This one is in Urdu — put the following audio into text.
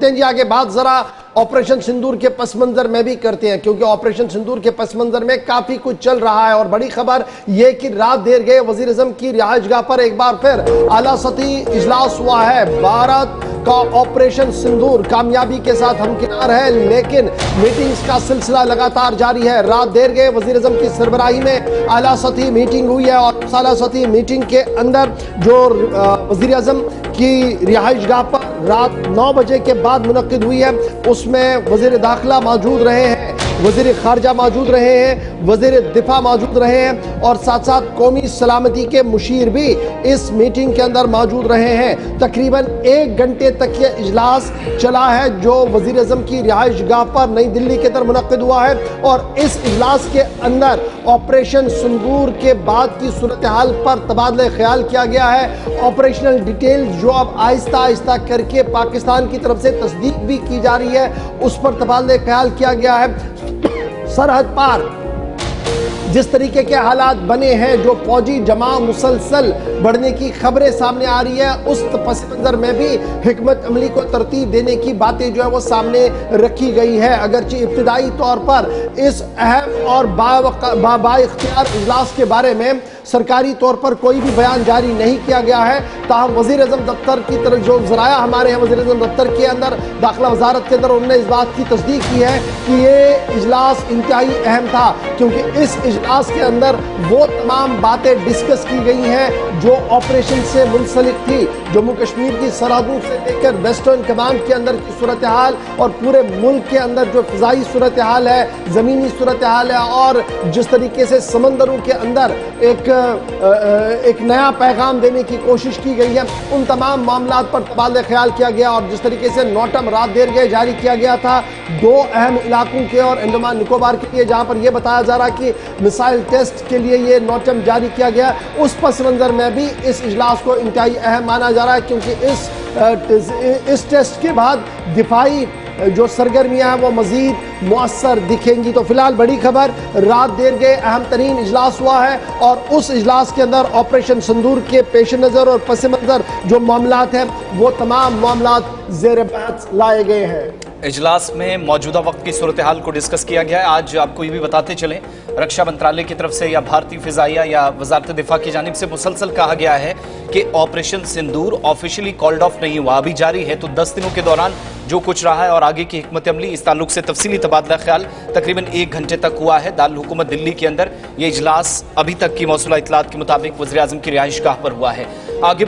جی آگے بات ذرا آپریشن سندور کے پس منظر میں بھی کرتے ہیں، کیونکہ آپریشن سندور کے پس منظر میں کافی کچھ چل رہا ہے، اور بڑی خبر یہ کہ رات دیر گئے وزیر اعظم کی رہائش گاہ پر ایک بار پھر اعلیٰ سطحی اجلاس ہوا ہے۔ بھارت کا آپریشن سندور کامیابی کے ساتھ ہمکنار ہے، لیکن میٹنگز کا سلسلہ لگاتار جاری ہے۔ رات دیر گئے وزیر اعظم کی سربراہی میں اعلیٰ سطحی میٹنگ ہوئی ہے، اور اس اعلیٰ سطحی میٹنگ کے اندر جو وزیر اعظم کی رہائش گاہ پر رات 9 بجے کے بعد منعقد ہوئی ہے، اس میں وزیر داخلہ موجود رہے ہیں، وزیر خارجہ موجود رہے ہیں، وزیر دفاع موجود رہے ہیں، اور ساتھ ساتھ قومی سلامتی کے مشیر بھی اس میٹنگ کے اندر موجود رہے ہیں۔ تقریباً 1 گھنٹے تک یہ اجلاس چلا ہے جو وزیر اعظم کی رہائش گاہ پر نئی دلی کے اندر منعقد ہوا ہے، اور اس اجلاس کے اندر آپریشن سندور کے بعد کی صورتحال پر تبادلہ خیال کیا گیا ہے۔ آپریشنل ڈیٹیل جو اب آہستہ آہستہ کر کے پاکستان کی طرف سے تصدیق بھی کی جا رہی ہے، اس پر تبادلہ خیال کیا گیا ہے۔ سرحد پار جس طریقے کے حالات بنے ہیں، جو فوجی جمع مسلسل بڑھنے کی خبریں سامنے آ رہی ہے، اس پس منظر میں بھی حکمت عملی کو ترتیب دینے کی باتیں جو ہے وہ سامنے رکھی گئی ہے۔ اگرچہ ابتدائی طور پر اس اہم اور با اختیار اجلاس کے بارے میں سرکاری طور پر کوئی بھی بیان جاری نہیں کیا گیا ہے، تاہم وزیر اعظم دفتر کی طرف جو ذرائع ہمارے ہیں وزیر اعظم دفتر کے اندر، داخلہ وزارت کے اندر، انہوں نے اس بات کی تصدیق کی ہے کہ یہ اجلاس انتہائی اہم تھا، کیونکہ اس اجلاس کے اندر وہ تمام باتیں ڈسکس کی گئی ہیں جو آپریشن سے منسلک تھی۔ جموں کشمیر کی سرحدوں سے لے کر ویسٹرن کمانڈ کے اندر کی صورتحال، اور پورے ملک کے اندر جو فضائی صورتحال ہے، زمینی صورتحال ہے، اور جس طریقے سے سمندروں کے اندر ایک نیا پیغام دینے کی کوشش کی گئی ہے، ان تمام معاملات پر تبادلہ خیال کیا گیا۔ اور جس طریقے سے نوٹم رات دیر گئے جاری کیا گیا تھا 2 اہم علاقوں کے اور انڈمان نکوبار کے لیے، جہاں پر یہ بتایا جا رہا کہ مسائل ٹیسٹ کے لیے یہ نوٹم جاری کیا گیا، اس پس منظر میں بھی اس اجلاس کو انتہائی اہم مانا جا رہا ہے، کیونکہ اس ٹیسٹ کے بعد دفاعی جو سرگرمیاں ہیں وہ مزید مؤثر دکھیں گی۔ تو فی الحال بڑی خبر، رات دیر گئے اہم ترین اجلاس ہوا ہے، اور اس اجلاس کے اندر آپریشن سندور کے پیش نظر اور پس منظر جو معاملات ہیں وہ تمام معاملات زیر بحث لائے گئے ہیں۔ اجلاس میں موجودہ وقت کی صورتحال کو ڈسکس کیا گیا ہے۔ آج آپ کو یہ بھی بتاتے چلیں، رکشا منترالیہ کی طرف سے یا بھارتی فضائیہ یا وزارت دفاع کی جانب سے مسلسل کہا گیا ہے کہ operation sindoor officially called of نہیں ہوا، ابھی جاری ہے۔ تو 10 دنوں کے دوران جو کچھ رہا ہے اور آگے کی حکمت عملی، اس تعلق سے تفصیلی تبادلہ خیال تقریباً 1 گھنٹے تک ہوا ہے دارالحکومت دلی کے اندر۔ یہ اجلاس ابھی تک کی موصولہ اطلاعات کے مطابق وزیر اعظم کی رہائش گاہ پر ہوا ہے۔ آگے